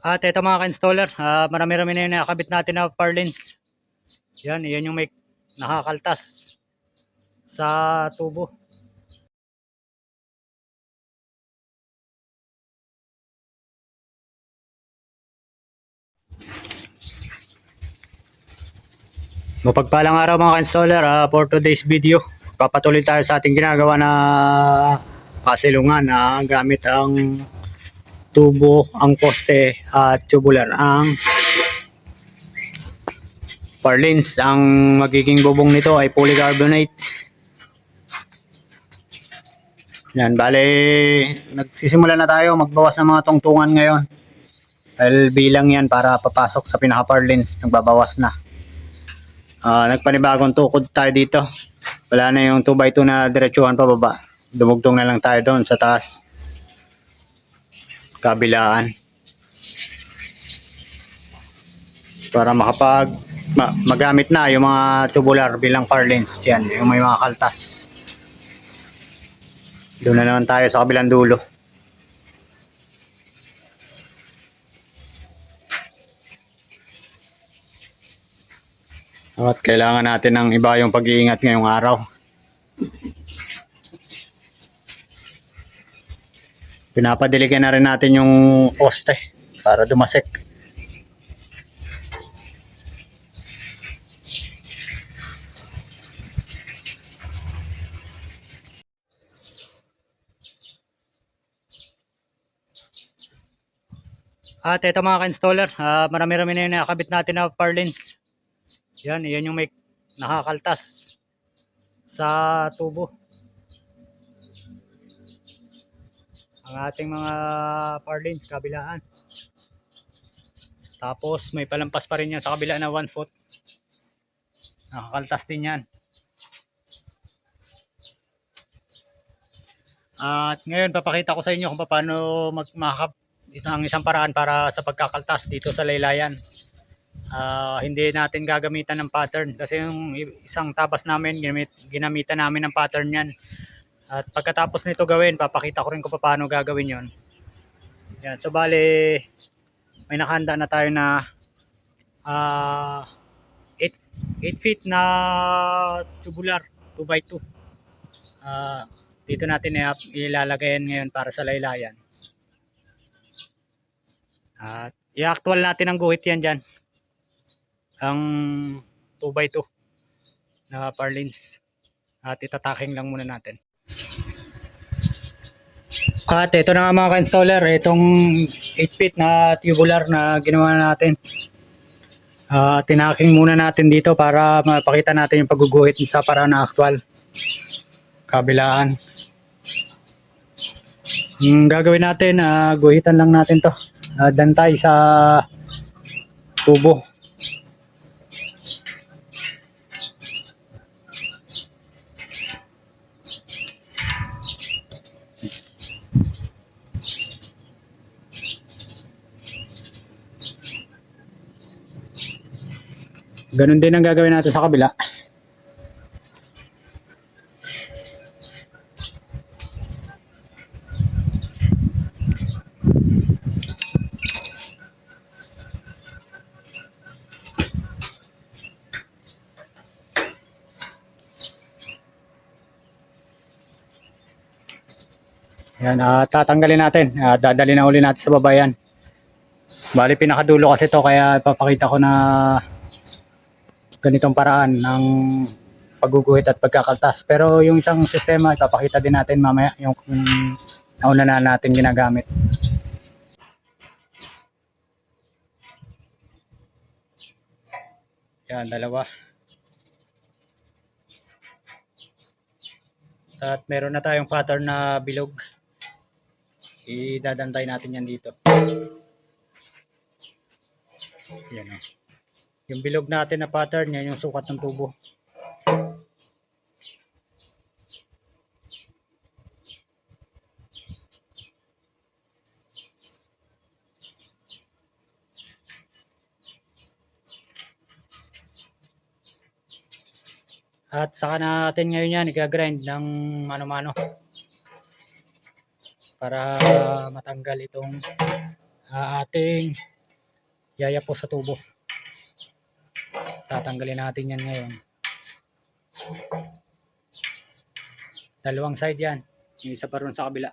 At ito mga ka-installer, marami-rami na yung nakakabit natin na purlins. Yan yung may nakakaltas sa tubo. Mapagpalang araw mga ka-installer, for today's video, papatuloy tayo sa ating ginagawa na pasilungan na gamit ang tubo, ang poste at tubular. Ang purlins, ang magiging bubong nito ay polycarbonate. Yan, bale, nagsisimula na tayo magbawas ng mga tungtungan ngayon. Dahil bilang yan para papasok sa pinaka-purlins, nagbabawas na. Nagpanibagong tukod tayo dito. Wala na yung 2x2 na diretsuhan pa baba. Dumugtong na lang tayo doon sa taas. Kabilaan. Para magamit na yung mga tubular bilang purlins. Yan, yung may mga kaltas. Doon na naman tayo sa kabilang dulo. At kailangan natin ng iba yung pag-iingat ngayong araw. Pinapadiligan na rin natin yung poste para dumasek. At ito mga ka-installer, marami-rami na yung nakakabit natin na purlins. Yan yung may nakakaltas sa tubo. Ang ating mga purlins kabilaan. Tapos may palampas pa rin yan sa kabila na 1 foot. Nakakaltas din yan. At ngayon papakita ko sa inyo kung paano ang isang paraan para sa pagkakaltas dito sa laylayan. Hindi natin gagamitan ng pattern kasi yung isang tabas namin ginamitan namin ng pattern yan. At pagkatapos nito gawin, papakita ko rin kung paano gagawin yon. Yan, so bale may nakahanda na tayo na 8 feet na tubular 2x2. Dito natin ilalagayan ngayon para sa laylayan. At i-actual natin ang guhit yan dyan. Ang 2x2 na purlins. At itataking lang muna natin. At ito na nga mga ka-installer, itong 8 feet na tubular na ginawa natin. Tinaking muna natin dito para mapakita natin yung pagguguhit sa paraan na actual. Kabilaan. Gagawin natin, guhitan lang natin to. Dantay sa tubo. Ganun din ang gagawin natin sa kabila. Yan, tatanggalin natin. Dadali na uli natin sa baba yan. Bali pinakadulo kasi to kaya ipapakita ko na ganitong paraan ng pagguguhit at pagkakaltas. Pero yung isang sistema ipapakita din natin mamaya yung nauna na natin ginagamit. Yan, dalawa. At meron na tayong pattern na bilog. Idadantay natin yan dito. Yan o. Yung bilog natin na pattern, yan yung sukat ng tubo. At saka natin ngayon yan i-grind ng mano-mano para matanggal itong ating yaya po sa tubo. Tatanggalin natin yan ngayon. Dalawang side yan. Yung isa pa ron sa kabila.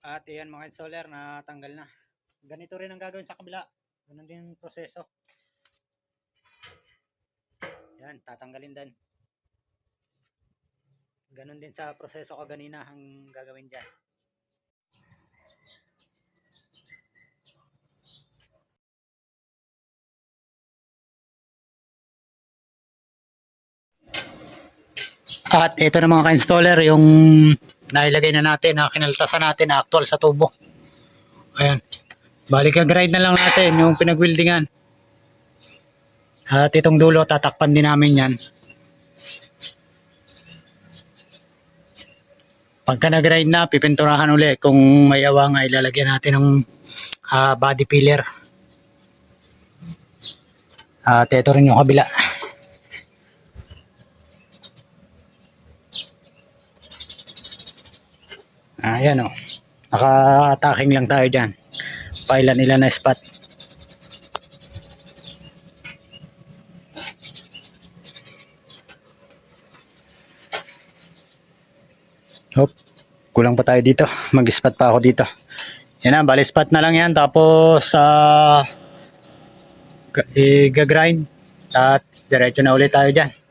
At iyan mga installer, natanggal na. Ganito rin ang gagawin sa kabila. Ganun din yung proseso. Yan, tatanggalin din. Ganun din sa proseso ko ganina ang gagawin dyan. At ito na mga ka-installer, yung nailagay na natin, na kinaltasan natin na actual sa tubo. Ayan. Balik grind na lang natin yung pinag-weldingan. At itong dulo, tatakpan din namin yan. Pagka na-grind na, pipinturahan uli. Kung may awang, ay lalagyan natin ng body filler. At ito rin yung kabila. Ayan o. Naka-attacking lang tayo dyan. Pailan nila na spot. Hop. Kulang pa tayo dito. Mag-spot pa ako dito. Yan na, bali spot na lang yan. Tapos, i-grind. At diretso na ulit tayo dyan.